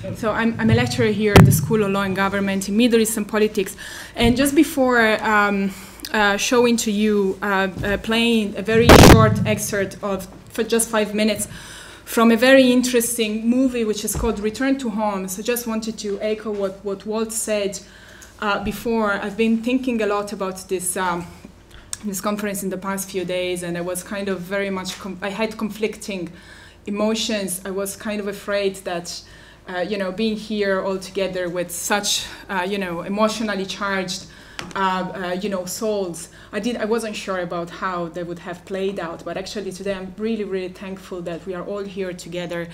So I'm a lecturer here at the School of Law and Government in Middle Eastern Politics. And just before showing to you, playing a very short excerpt of, for just 5 minutes, from a very interesting movie which is called Return to Home. So I just wanted to echo what Walt said before. I've been thinking a lot about this conference in the past few days, and I was kind of very much, I had conflicting emotions. I was kind of afraid that, being here all together with such, emotionally charged, souls, I wasn't sure about how they would have played out, but actually today I'm really, really thankful that we are all here together,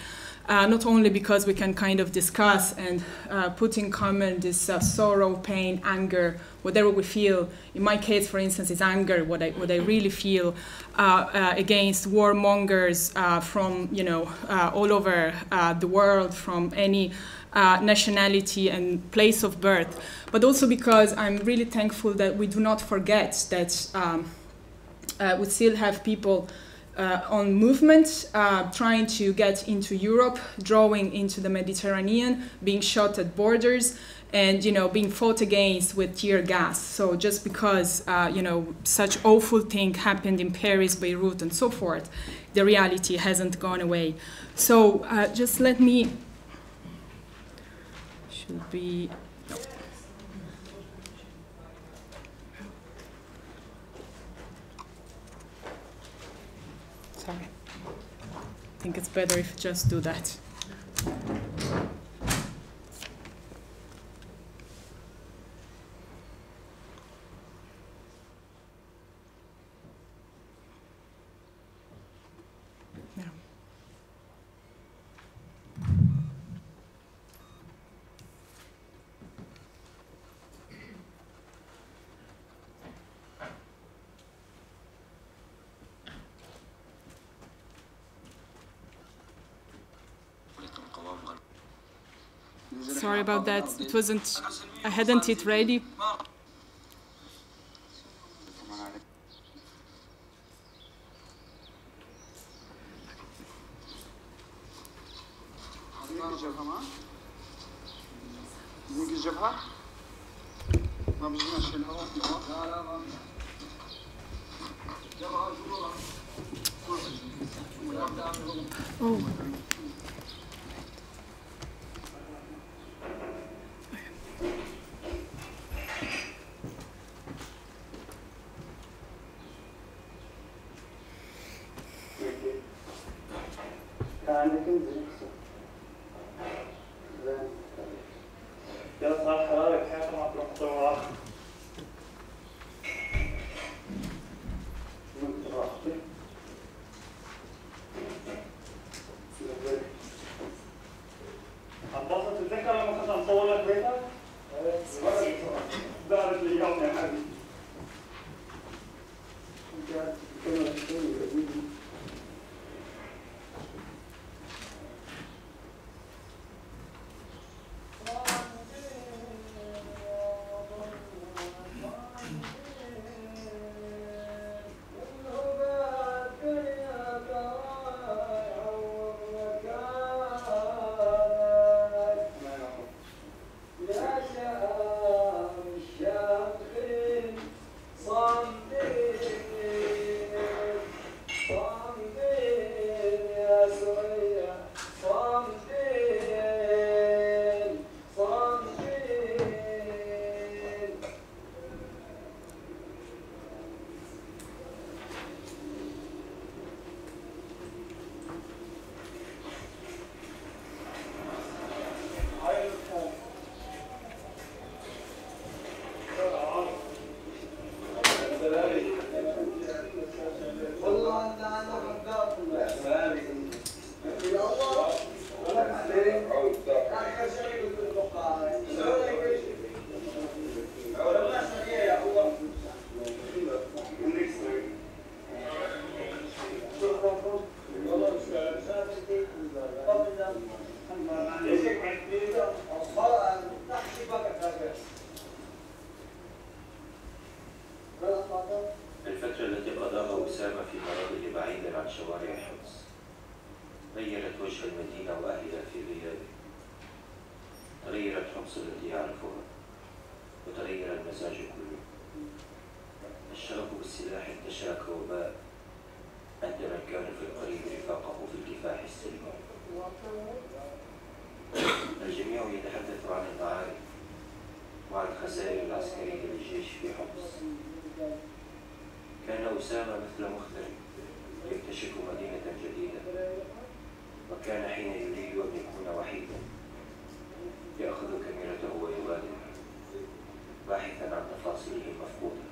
not only because we can kind of discuss and put in common this sorrow, pain, anger, whatever we feel. In my case, for instance, is anger, what I really feel against warmongers from, all over the world, from any nationality and place of birth, but also because I'm really thankful that we do not forget that we still have people on movement trying to get into Europe, drawing into the Mediterranean, being shot at borders, and being fought against with tear gas. So just because such awful thing happened in Paris, Beirut, and so forth, the reality hasn't gone away. So just let me. Should be. No. Sorry. I think it's better if you just do that. Sorry about that. It wasn't. I hadn't it ready. Oh. الفترة التي قضاها أسامة في مناطق بعيدة عن شوارع حمص غيرت وجه المدينة وأهلها في غيابه. تغيرت حمص التي يعرفها وتغير المزاج كله. الشغف بالسلاح انتشر كوباء عند من كان في القريب رفاقه في الكفاح السلمي. الجميع يتحدث عن المعارك وعن الخسائر العسكرية للجيش في حمص. كان أسامة مثل مخترع يكتشف مدينة جديدة، وكان حين يريد أن يكون وحيدا يأخذ كاميرته ويغادر باحثا عن تفاصيله المفقودة.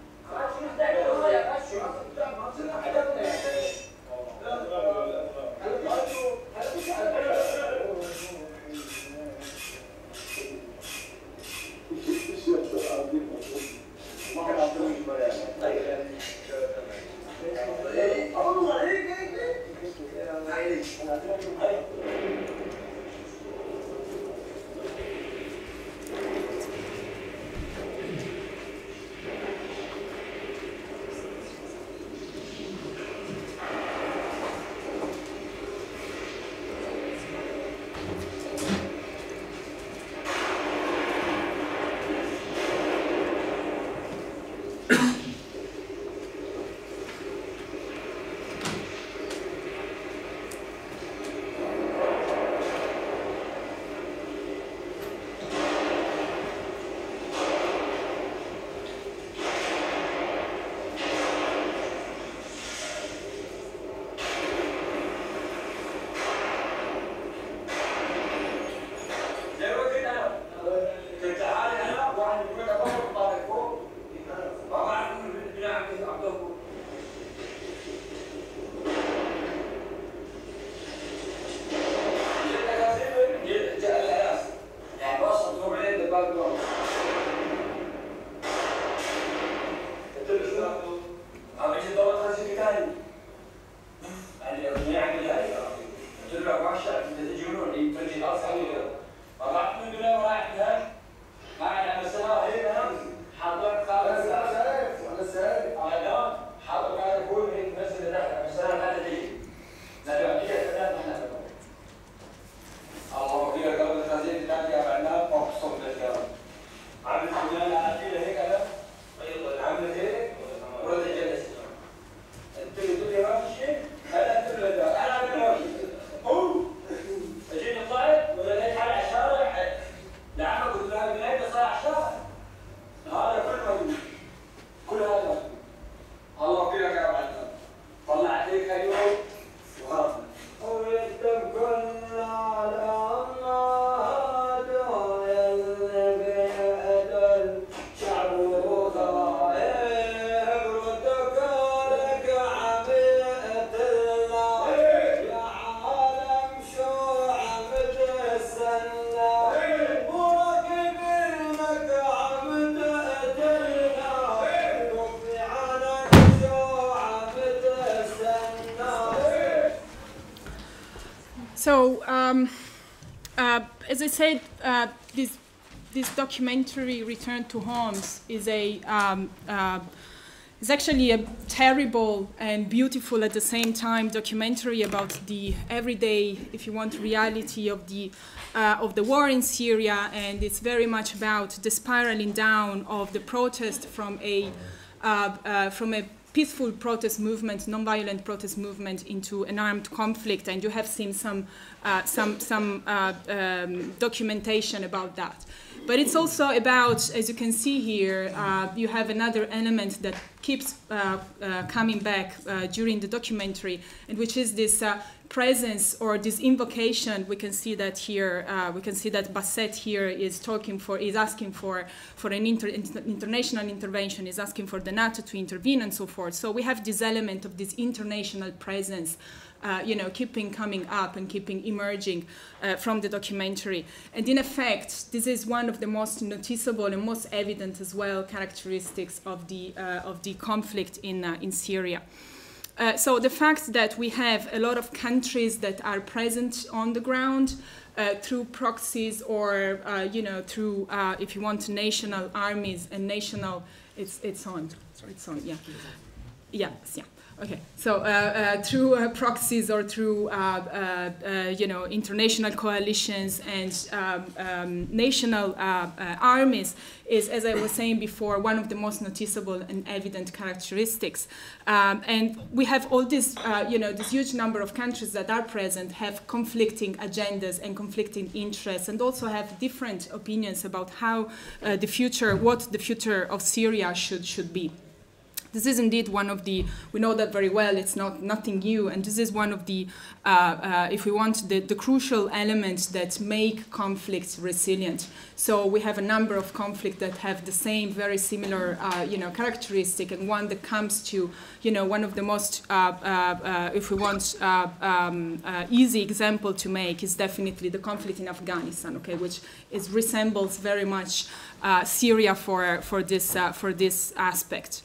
So, as I said, this documentary, Return to Homs, is is actually a terrible and beautiful at the same time documentary about the everyday, if you want, reality of the war in Syria, and it's very much about the spiraling down of the protest from a peaceful protest movement, non-violent protest movement, into an armed conflict, and you have seen some documentation about that. But it's also about, as you can see here, you have another element that keeps coming back during the documentary, and which is this presence or this invocation. We can see that here. We can see that Bassett here is asking for an international intervention, is asking for the NATO to intervene and so forth. So we have this element of this international presence, keeping coming up and keeping emerging from the documentary. And in effect, this is one of the most noticeable and most evident as well characteristics of the conflict in Syria. So the fact that we have a lot of countries that are present on the ground through proxies or through, if you want, national armies and national, it's on, yeah. Yes, yeah. Okay, so through proxies or through you know, international coalitions and national armies is, as I was saying before, one of the most noticeable and evident characteristics. And we have all this, you know, this huge number of countries that are present have conflicting agendas and conflicting interests, and also have different opinions about how the future, what the future of Syria should be. This is indeed one of the, we know that very well, it's nothing new, and this is one of the, if we want, the crucial elements that make conflicts resilient. So we have a number of conflicts that have the same, very similar, you know, characteristic, and one that comes to, you know, one of the most, if we want, easy example to make is definitely the conflict in Afghanistan, okay, which resembles very much Syria for this aspect.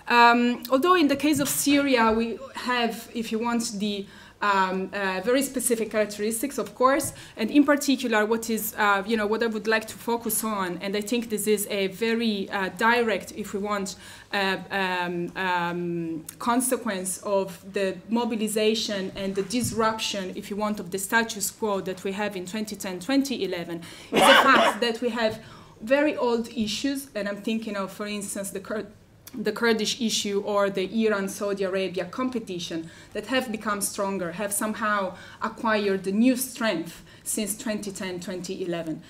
Although in the case of Syria, we have, if you want, the very specific characteristics, of course, and in particular, what is, you know, what I would like to focus on, and I think this is a very direct, if we want, consequence of the mobilization and the disruption, if you want, of the status quo that we have in 2010, 2011, is the fact that we have very old issues, and I'm thinking of, for instance, the Kurdish issue or the Iran-Saudi Arabia competition that have become stronger, have somehow acquired the new strength since 2010, 2011.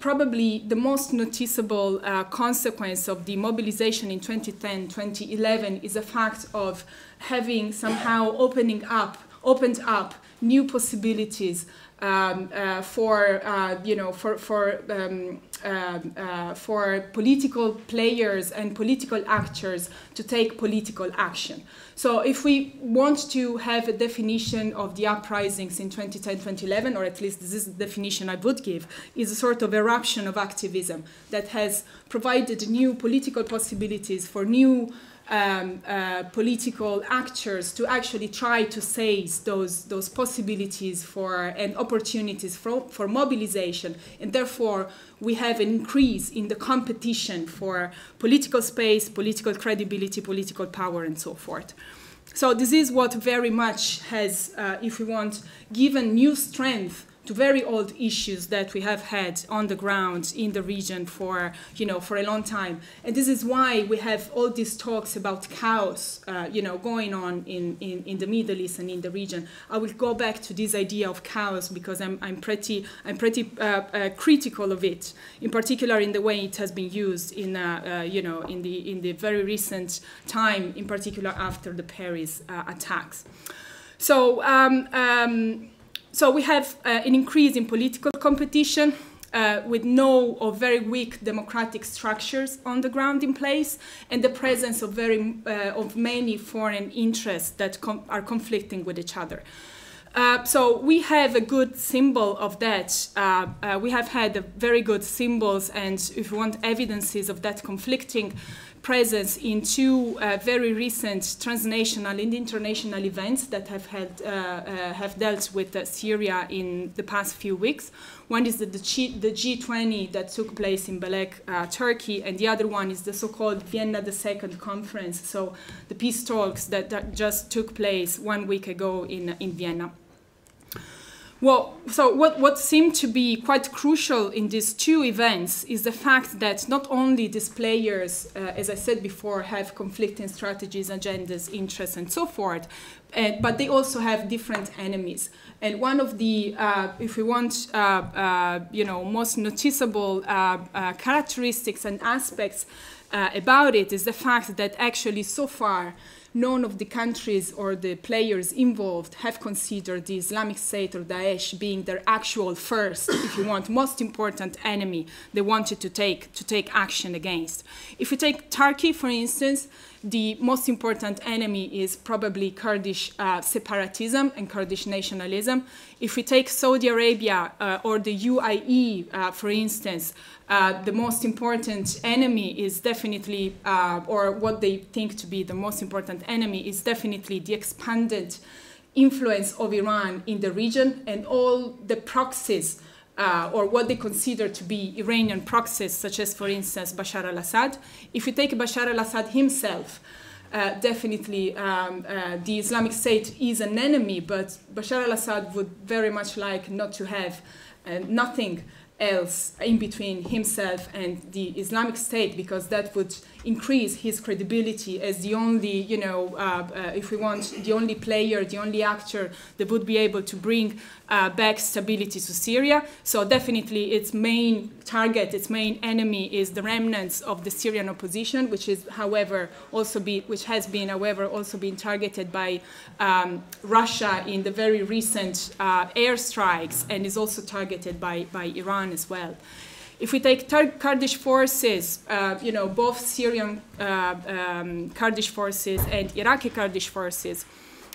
Probably the most noticeable consequence of the mobilization in 2010, 2011 is the fact of having somehow opened up new possibilities for you know, for political players and political actors to take political action. So if we want to have a definition of the uprisings in 2010, 2011, or at least this is the definition I would give, is a sort of eruption of activism that has provided new political possibilities for new political actors to actually try to seize those possibilities and opportunities for mobilization, and therefore we have an increase in the competition for political space, political credibility, political power, and so forth. So this is what very much has, if we want, given new strength to very old issues that we have had on the ground in the region for, you know, for a long time. And this is why we have all these talks about chaos, you know, going on in the Middle East and in the region. I will go back to this idea of chaos because I'm pretty critical of it, in particular in the way it has been used in, you know, in the very recent time, in particular after the Paris attacks. So. So we have an increase in political competition with no or very weak democratic structures on the ground in place, and the presence of many foreign interests that are conflicting with each other. So we have a good symbol of that. We have had very good symbols and, if you want, evidences of that conflicting presence in two very recent transnational and international events that have dealt with Syria in the past few weeks. One is the G20 that took place in Belek, Turkey, and the other one is the so-called Vienna II conference, so the peace talks that just took place 1 week ago in Vienna. Well, so what seemed to be quite crucial in these two events is the fact that not only these players, as I said before, have conflicting strategies, agendas, interests, and so forth, but they also have different enemies. And one of the, if we want, you know, most noticeable characteristics and aspects about it is the fact that actually so far none of the countries or the players involved have considered the Islamic State or Daesh being their actual first, if you want, most important enemy they wanted to take action against. If we take Turkey, for instance, the most important enemy is probably Kurdish separatism and Kurdish nationalism. If we take Saudi Arabia or the UAE, for instance, the most important enemy is definitely, or what they think to be the most important enemy is definitely the expanded influence of Iran in the region and all the proxies or what they consider to be Iranian proxies, such as, for instance, Bashar al-Assad. If you take Bashar al-Assad himself, definitely the Islamic State is an enemy, but Bashar al-Assad would very much like not to have nothing else in between himself and the Islamic State, because that would increase his credibility as the only, if we want, the only player, the only actor that would be able to bring back stability to Syria. So definitely its main target, its main enemy is the remnants of the Syrian opposition, which is, however, also also been targeted by Russia in the very recent airstrikes, and is also targeted by Iran as well. If we take Kurdish forces, both Syrian Kurdish forces and Iraqi Kurdish forces,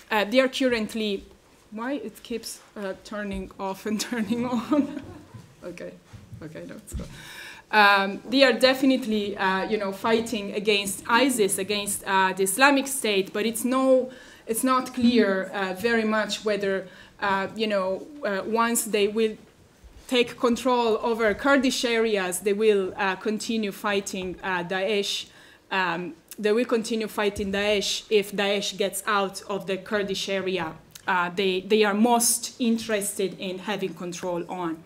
they are currently, why it keeps turning off and turning on? Okay, no, it's good. They are definitely, fighting against ISIS, against the Islamic State, but it's not clear very much whether, once they will take control over Kurdish areas, they will continue fighting Daesh. They will continue fighting Daesh if Daesh gets out of the Kurdish area. They are most interested in having control on.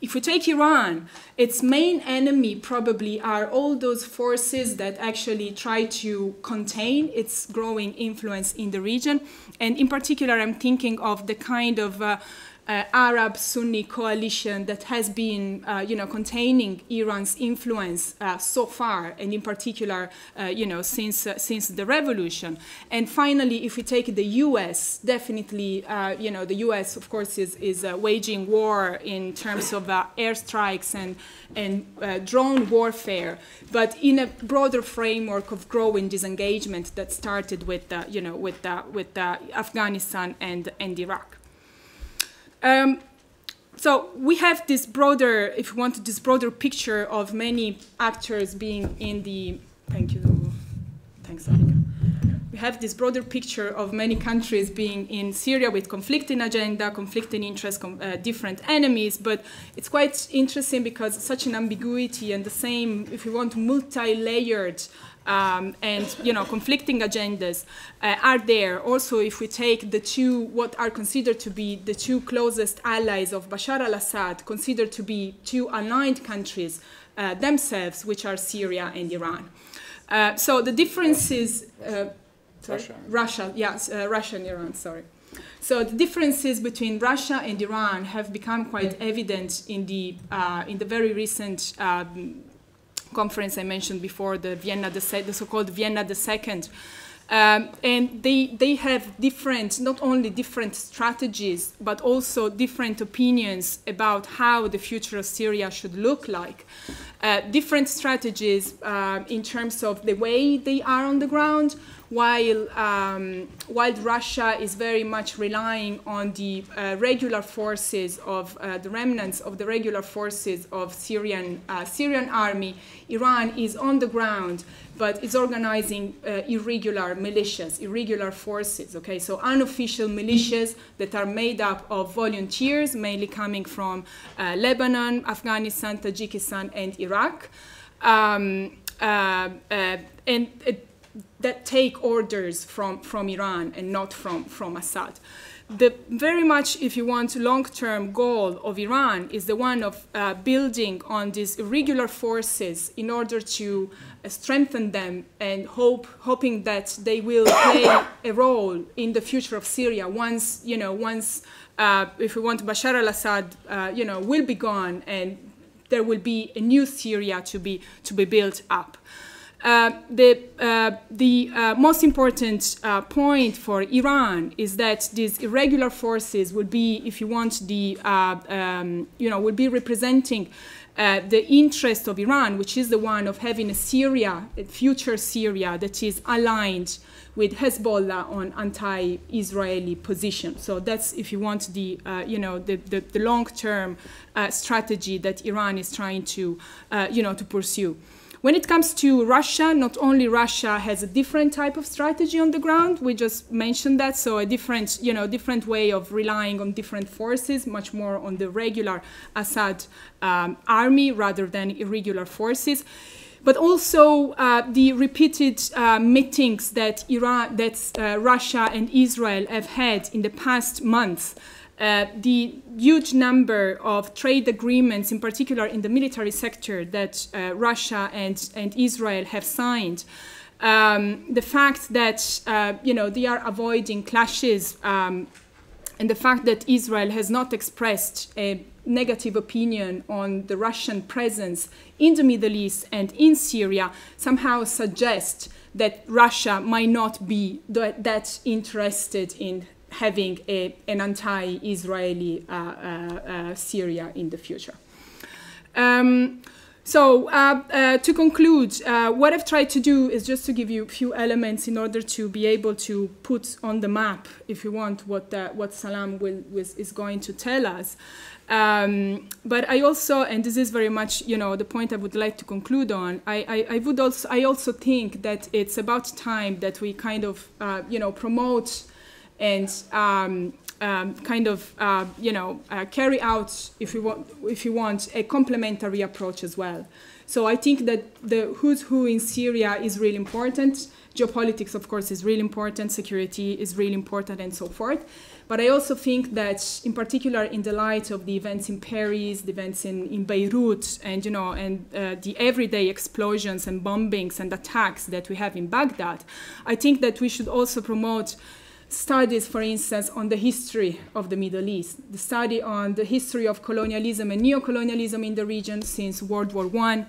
If we take Iran, its main enemy probably are all those forces that actually try to contain its growing influence in the region. And in particular, I'm thinking of the kind of Arab-Sunni coalition that has been, containing Iran's influence so far, and in particular, since the revolution. And finally, if we take the U.S., definitely, the U.S. of course is waging war in terms of airstrikes and drone warfare, but in a broader framework of growing disengagement that started with Afghanistan and Iraq. So we have this broader, if you want, this broader picture of many actors being in the, thanks, Annika. We have this broader picture of many countries being in Syria with conflicting agenda, conflicting interests, different enemies, but it's quite interesting because such an ambiguity and the same, if you want, multi-layered conflicting agendas are there. Also, if we take the two, what are considered to be the two closest allies of Bashar al-Assad, considered to be two aligned countries themselves, which are Syria and Iran. So the differences, Russia and Iran, sorry. So the differences between Russia and Iran have become quite evident in the very recent conference I mentioned before, the so-called Vienna II. And they have different, not only different strategies, but also different opinions about how the future of Syria should look like. Different strategies in terms of the way they are on the ground, while Russia is very much relying on the regular forces of the remnants of the regular forces of Syrian army. Iran is on the ground, but is organizing irregular militias, irregular forces, okay? So unofficial militias that are made up of volunteers, mainly coming from Lebanon, Afghanistan, Tajikistan, and Iraq. That take orders from Iran and not from Assad. The very much, if you want, long-term goal of Iran is the one of building on these irregular forces in order to strengthen them and hoping that they will play a role in the future of Syria once, if we want, Bashar al-Assad, will be gone and there will be a new Syria to be built up. The most important point for Iran is that these irregular forces will be, if you want, will be representing the interest of Iran, which is the one of having a future Syria that is aligned with Hezbollah on anti-Israeli position. So that's, if you want, the long-term strategy that Iran is trying to pursue. When it comes to Russia, not only Russia has a different type of strategy on the ground, we just mentioned that, so a different way of relying on different forces, much more on the regular Assad army rather than irregular forces. but also the repeated meetings that Russia and Israel have had in the past months, the huge number of trade agreements, in particular in the military sector, that Russia and Israel have signed, the fact that they are avoiding clashes, and the fact that Israel has not expressed a negative opinion on the Russian presence in the Middle East and in Syria somehow suggest that Russia might not be that interested in having an anti-Israeli Syria in the future. To conclude, what I've tried to do is just to give you a few elements in order to be able to put on the map, if you want, what Salam is going to tell us. But I also, and this is very much, the point I would like to conclude on, I also think that it's about time that we kind of, promote and carry out, if you want, a complementary approach as well. So I think that the who's who in Syria is really important. Geopolitics, of course, is really important. Security is really important, and so forth. But I also think that, in particular, in the light of the events in Paris, the events in Beirut, and the everyday explosions and bombings and attacks that we have in Baghdad, I think that we should also promote studies, for instance, on the history of the Middle East, the study on the history of colonialism and neo-colonialism in the region since World War I.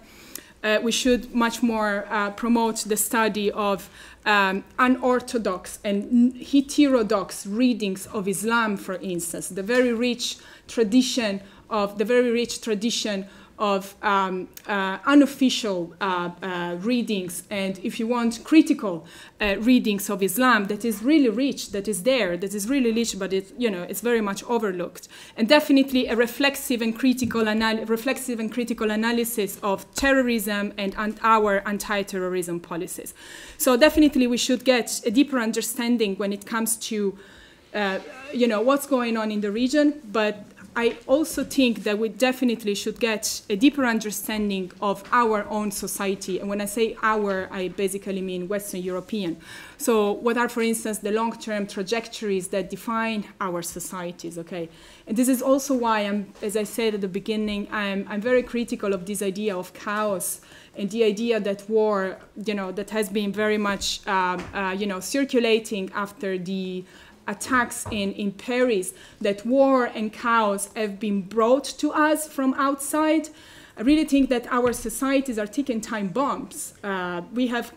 We should much more promote the study of unorthodox and heterodox readings of Islam, for instance, the very rich tradition of unofficial readings, and, if you want, critical readings of Islam that is really rich, that is really rich, but it's very much overlooked. And definitely a reflexive and critical analysis of terrorism and our anti-terrorism policies. So definitely we should get a deeper understanding when it comes to what's going on in the region, but I also think that we definitely should get a deeper understanding of our own society. And when I say our, I basically mean Western European. So what are, for instance, the long-term trajectories that define our societies, okay? And this is also why as I said at the beginning, I'm very critical of this idea of chaos and the idea that war, that has been very much, circulating after the attacks in Paris, that war and chaos have been brought to us from outside. I really think that our societies are ticking time bombs. We have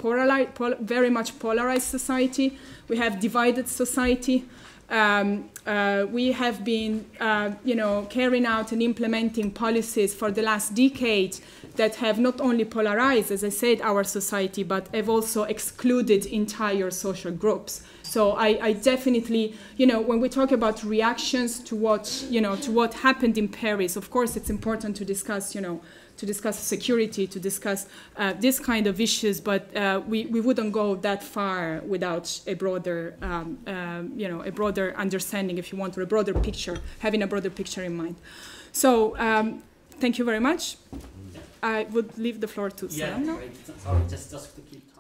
very much polarized society. We have divided society. We have been, carrying out and implementing policies for the last decade that have not only polarized, as I said, our society, but have also excluded entire social groups. So I definitely, when we talk about reactions to what happened in Paris, of course, it's important to discuss, security, to discuss this kind of issues, but we wouldn't go that far without a broader, a broader understanding, if you want, or a broader picture, having a broader picture in mind. So thank you very much. I would leave the floor to Salam now. Sorry, just to keep